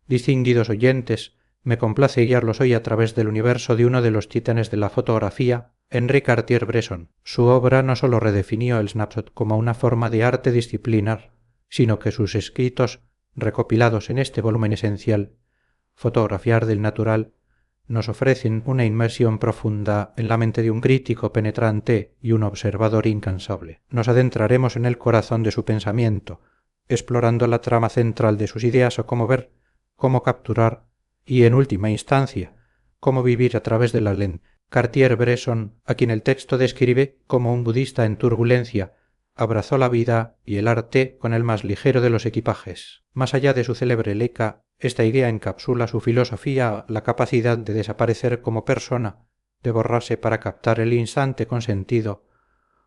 Distinguidos oyentes, me complace guiarlos hoy a través del universo de uno de los titanes de la fotografía, Henri Cartier-Bresson. Su obra no solo redefinió el snapshot como una forma de arte disciplinar, sino que sus escritos, recopilados en este volumen esencial, Fotografiar del Natural, nos ofrecen una inmersión profunda en la mente de un crítico penetrante y un observador incansable. Nos adentraremos en el corazón de su pensamiento, explorando la trama central de sus ideas o cómo ver, cómo capturar y, en última instancia, cómo vivir a través de la lente. Cartier-Bresson, a quien el texto describe como un budista en turbulencia, abrazó la vida y el arte con el más ligero de los equipajes. Más allá de su célebre Leica, esta idea encapsula su filosofía, la capacidad de desaparecer como persona, de borrarse para captar el instante con sentido,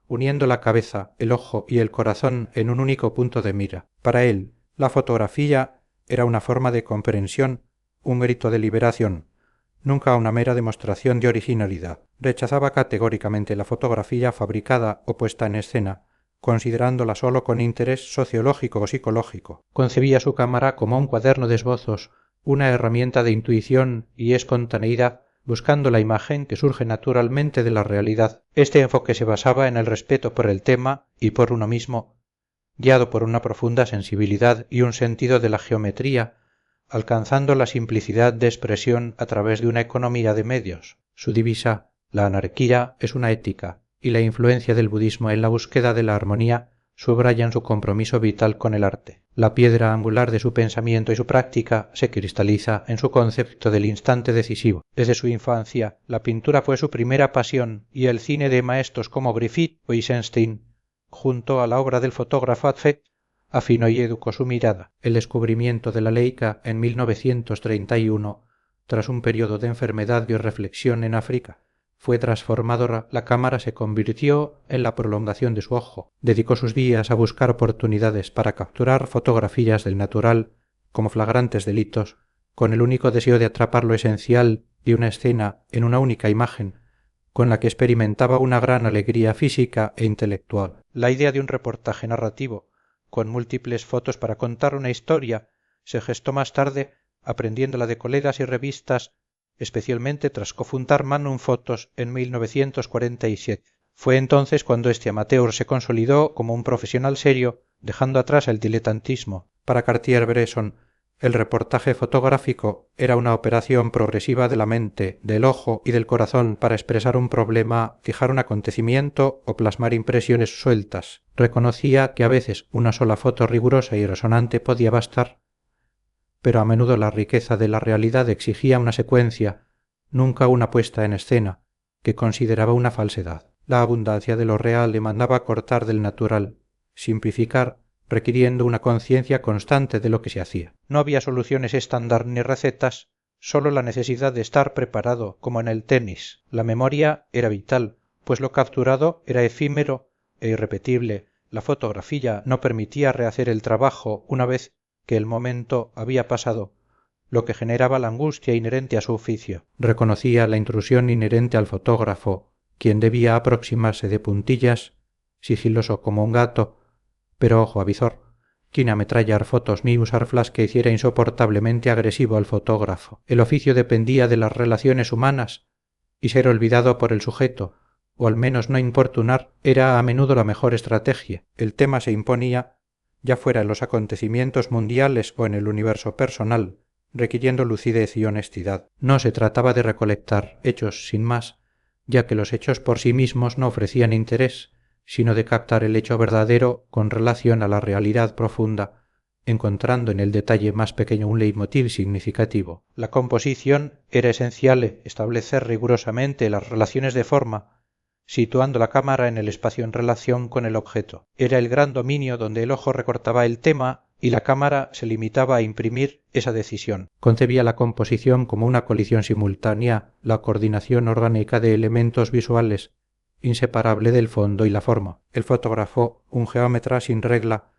uniendo la cabeza, el ojo y el corazón en un único punto de mira. Para él, la fotografía era una forma de comprensión, un grito de liberación, nunca una mera demostración de originalidad. Rechazaba categóricamente la fotografía fabricada o puesta en escena, considerándola sólo con interés sociológico o psicológico. Concebía su cámara como un cuaderno de esbozos, una herramienta de intuición y espontaneidad, buscando la imagen que surge naturalmente de la realidad. Este enfoque se basaba en el respeto por el tema y por uno mismo, guiado por una profunda sensibilidad y un sentido de la geometría, alcanzando la simplicidad de expresión a través de una economía de medios. Su divisa, la anarquía, es una ética, y la influencia del budismo en la búsqueda de la armonía subrayan su compromiso vital con el arte. La piedra angular de su pensamiento y su práctica se cristaliza en su concepto del instante decisivo. Desde su infancia, la pintura fue su primera pasión y el cine de maestros como Griffith o Eisenstein, junto a la obra del fotógrafo Atfet, afinó y educó su mirada. El descubrimiento de la Leica en 1931, tras un periodo de enfermedad y reflexión en África, fue transformadora. La cámara se convirtió en la prolongación de su ojo. Dedicó sus días a buscar oportunidades para capturar fotografías del natural como flagrantes delitos, con el único deseo de atrapar lo esencial de una escena en una única imagen, con la que experimentaba una gran alegría física e intelectual. La idea de un reportaje narrativo, con múltiples fotos para contar una historia, se gestó más tarde aprendiéndola de colegas y revistas, especialmente tras cofundar Magnum Photos en 1947. Fue entonces cuando este amateur se consolidó como un profesional serio, dejando atrás el diletantismo. Para Cartier-Bresson, el reportaje fotográfico era una operación progresiva de la mente, del ojo y del corazón para expresar un problema, fijar un acontecimiento o plasmar impresiones sueltas. Reconocía que a veces una sola foto rigurosa y resonante podía bastar, pero a menudo la riqueza de la realidad exigía una secuencia, nunca una puesta en escena, que consideraba una falsedad. La abundancia de lo real demandaba cortar del natural, simplificar, requiriendo una conciencia constante de lo que se hacía. No había soluciones estándar ni recetas, solo la necesidad de estar preparado, como en el tenis. La memoria era vital, pues lo capturado era efímero e irrepetible. La fotografía no permitía rehacer el trabajo una vez que el momento había pasado, lo que generaba la angustia inherente a su oficio. Reconocía la intrusión inherente al fotógrafo, quien debía aproximarse de puntillas, sigiloso como un gato, pero ojo avizor, sin ametrallar fotos ni usar flash que hiciera insoportablemente agresivo al fotógrafo. El oficio dependía de las relaciones humanas, y ser olvidado por el sujeto, o al menos no importunar, era a menudo la mejor estrategia. El tema se imponía, ya fuera en los acontecimientos mundiales o en el universo personal, requiriendo lucidez y honestidad. No se trataba de recolectar hechos sin más, ya que los hechos por sí mismos no ofrecían interés, sino de captar el hecho verdadero con relación a la realidad profunda, encontrando en el detalle más pequeño un leitmotiv significativo. La composición era esencial establecer rigurosamente las relaciones de forma, situando la cámara en el espacio en relación con el objeto. Era el gran dominio donde el ojo recortaba el tema y la cámara se limitaba a imprimir esa decisión. Concebía la composición como una colisión simultánea, la coordinación orgánica de elementos visuales, inseparable del fondo y la forma. El fotógrafo, un geómetra sin regla,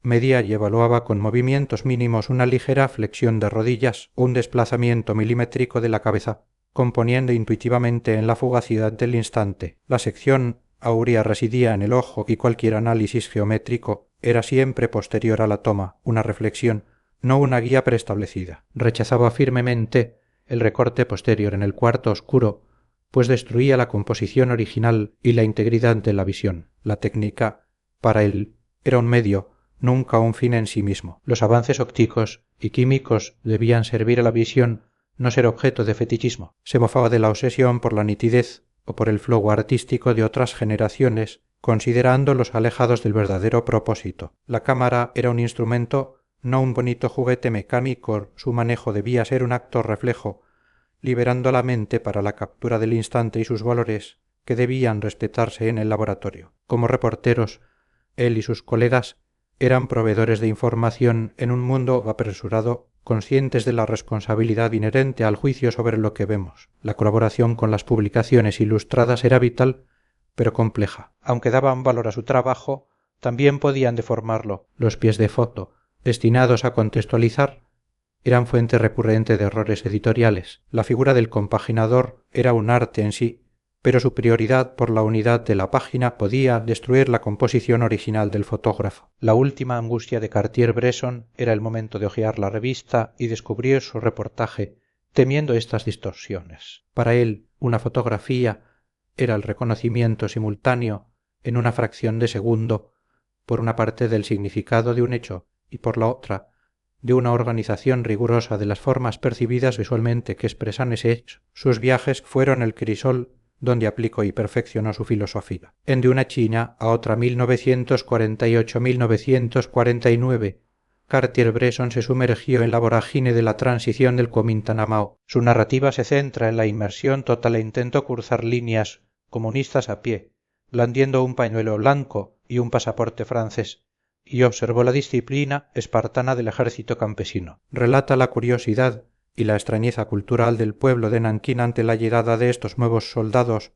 medía y evaluaba con movimientos mínimos una ligera flexión de rodillas o un desplazamiento milimétrico de la cabeza, componiendo intuitivamente en la fugacidad del instante. La sección áurea residía en el ojo y cualquier análisis geométrico era siempre posterior a la toma, una reflexión, no una guía preestablecida. Rechazaba firmemente el recorte posterior en el cuarto oscuro, pues destruía la composición original y la integridad de la visión. La técnica, para él, era un medio, nunca un fin en sí mismo. Los avances ópticos y químicos debían servir a la visión, no ser objeto de fetichismo. Se mofaba de la obsesión por la nitidez o por el flow artístico de otras generaciones, considerándolos alejados del verdadero propósito. La cámara era un instrumento, no un bonito juguete mecánico. Su manejo debía ser un acto reflejo, liberando la mente para la captura del instante y sus valores que debían respetarse en el laboratorio. Como reporteros, él y sus colegas eran proveedores de información en un mundo apresurado, conscientes de la responsabilidad inherente al juicio sobre lo que vemos. La colaboración con las publicaciones ilustradas era vital, pero compleja. Aunque daban valor a su trabajo, también podían deformarlo. Los pies de foto, destinados a contextualizar, eran fuente recurrente de errores editoriales. La figura del compaginador era un arte en sí, pero su prioridad por la unidad de la página podía destruir la composición original del fotógrafo. La última angustia de Cartier-Bresson era el momento de hojear la revista y descubrir su reportaje, temiendo estas distorsiones. Para él, una fotografía era el reconocimiento simultáneo, en una fracción de segundo, por una parte del significado de un hecho y por la otra, de una organización rigurosa de las formas percibidas visualmente que expresan ese hecho. Sus viajes fueron el crisol donde aplicó y perfeccionó su filosofía. En de una China a otra 1948-1949, Cartier-Bresson se sumergió en la vorágine de la transición del Kuomintang a Mao. Su narrativa se centra en la inmersión total e intentó cruzar líneas comunistas a pie, blandiendo un pañuelo blanco y un pasaporte francés, y observó la disciplina espartana del ejército campesino. Relata la curiosidad y la extrañeza cultural del pueblo de Nankín ante la llegada de estos nuevos soldados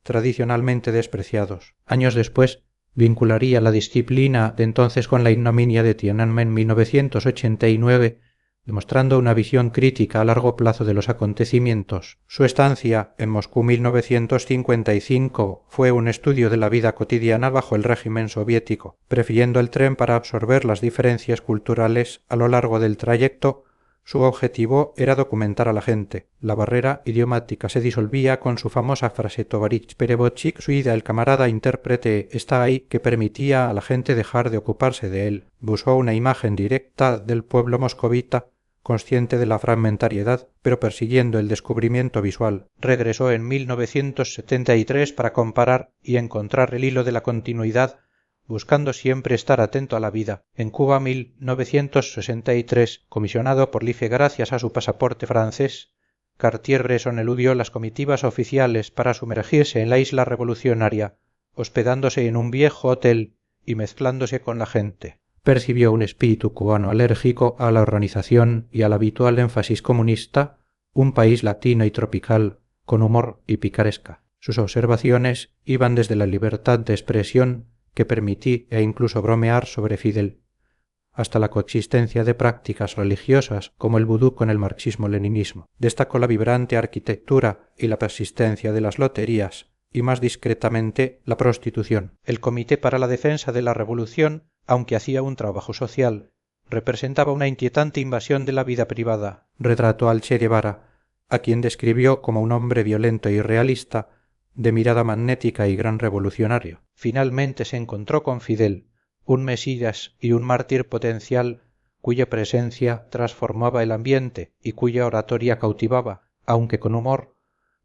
tradicionalmente despreciados. Años después, vincularía la disciplina de entonces con la ignominia de Tiananmen en 1989, demostrando una visión crítica a largo plazo de los acontecimientos. Su estancia en Moscú 1955 fue un estudio de la vida cotidiana bajo el régimen soviético, prefiriendo el tren para absorber las diferencias culturales a lo largo del trayecto. Su objetivo era documentar a la gente. La barrera idiomática se disolvía con su famosa frase Tovarich Perevotchik, su ida el camarada intérprete está ahí, que permitía a la gente dejar de ocuparse de él. Buscó una imagen directa del pueblo moscovita, consciente de la fragmentariedad, pero persiguiendo el descubrimiento visual. Regresó en 1973 para comparar y encontrar el hilo de la continuidad, buscando siempre estar atento a la vida. En Cuba 1963, comisionado por Life gracias a su pasaporte francés, Cartier-Bresson eludió las comitivas oficiales para sumergirse en la isla revolucionaria, hospedándose en un viejo hotel y mezclándose con la gente. Percibió un espíritu cubano alérgico a la organización y al habitual énfasis comunista, un país latino y tropical, con humor y picaresca. Sus observaciones iban desde la libertad de expresión que permití e incluso bromear sobre Fidel, hasta la coexistencia de prácticas religiosas como el vudú con el marxismo-leninismo. Destacó la vibrante arquitectura y la persistencia de las loterías y más discretamente la prostitución. El Comité para la Defensa de la Revolución, aunque hacía un trabajo social, representaba una inquietante invasión de la vida privada. Retrató al Che Guevara, a quien describió como un hombre violento y realista, de mirada magnética y gran revolucionario. Finalmente se encontró con Fidel, un mesías y un mártir potencial cuya presencia transformaba el ambiente y cuya oratoria cautivaba, aunque con humor.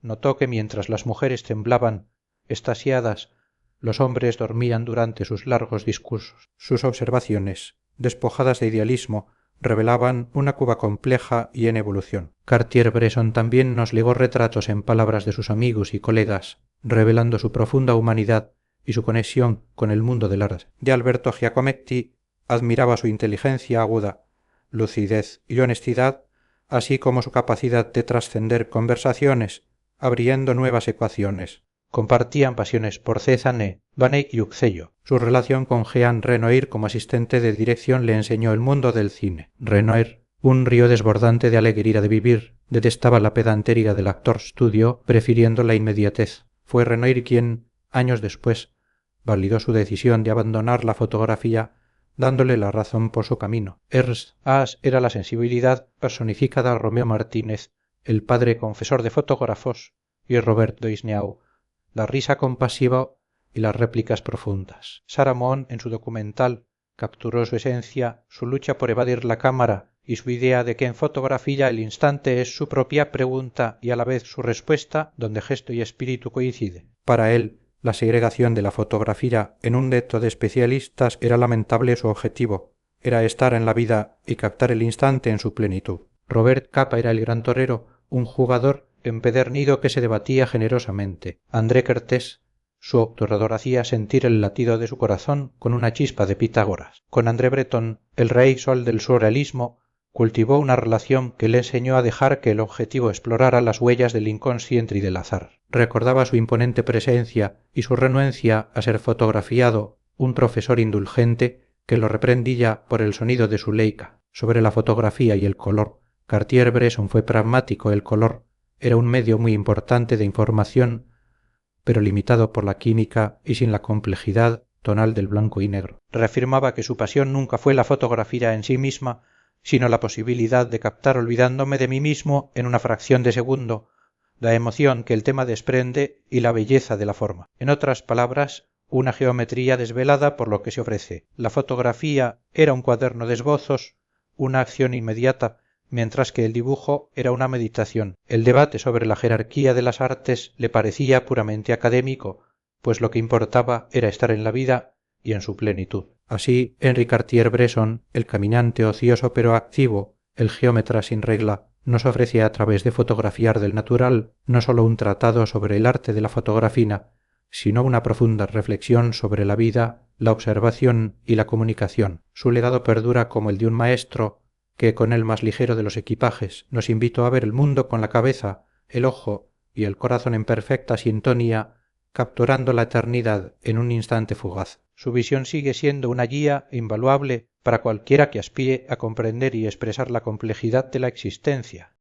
Notó que mientras las mujeres temblaban, extasiadas, los hombres dormían durante sus largos discursos. Sus observaciones, despojadas de idealismo, revelaban una Cuba compleja y en evolución. Cartier-Bresson también nos legó retratos en palabras de sus amigos y colegas, revelando su profunda humanidad y su conexión con el mundo del arte. De Alberto Giacometti admiraba su inteligencia aguda, lucidez y honestidad, así como su capacidad de trascender conversaciones, abriendo nuevas ecuaciones. Compartían pasiones por Cézanne, Vanek y Uccello. Su relación con Jean Renoir como asistente de dirección le enseñó el mundo del cine. Renoir, un río desbordante de alegría de vivir, detestaba la pedantería del actor studio, prefiriendo la inmediatez. Fue Renoir quien, años después, validó su decisión de abandonar la fotografía, dándole la razón por su camino. Ernst Haas era la sensibilidad personificada. Romeo Martínez, el padre confesor de fotógrafos, y Robert Doisneau, la risa compasiva y las réplicas profundas. Sarah Moon, en su documental, capturó su esencia, su lucha por evadir la cámara y su idea de que en fotografía el instante es su propia pregunta y a la vez su respuesta, donde gesto y espíritu coinciden. Para él, la segregación de la fotografía en un gueto de especialistas era lamentable. Su objetivo era estar en la vida y captar el instante en su plenitud. Robert Capa era el gran torero, un jugador empedernido que se debatía generosamente. André Kertész, su obturador, hacía sentir el latido de su corazón con una chispa de Pitágoras. Con André Breton, el rey sol del surrealismo, cultivó una relación que le enseñó a dejar que el objetivo explorara las huellas del inconsciente y del azar. Recordaba su imponente presencia y su renuencia a ser fotografiado, un profesor indulgente que lo reprendía por el sonido de su Leica. Sobre la fotografía y el color, Cartier-Bresson fue pragmático. El color era un medio muy importante de información, pero limitado por la química y sin la complejidad tonal del blanco y negro. Reafirmaba que su pasión nunca fue la fotografía en sí misma, sino la posibilidad de captar, olvidándome de mí mismo en una fracción de segundo, la emoción que el tema desprende y la belleza de la forma. En otras palabras, una geometría desvelada por lo que se ofrece. La fotografía era un cuaderno de esbozos, una acción inmediata, mientras que el dibujo era una meditación. El debate sobre la jerarquía de las artes le parecía puramente académico, pues lo que importaba era estar en la vida y en su plenitud. Así, Henri Cartier-Bresson, el caminante ocioso pero activo, el geómetra sin regla, nos ofrece a través de fotografiar del natural no sólo un tratado sobre el arte de la fotografía, sino una profunda reflexión sobre la vida, la observación y la comunicación. Su legado perdura como el de un maestro que, con el más ligero de los equipajes, nos invitó a ver el mundo con la cabeza, el ojo y el corazón en perfecta sintonía, capturando la eternidad en un instante fugaz. Su visión sigue siendo una guía invaluable para cualquiera que aspire a comprender y expresar la complejidad de la existencia.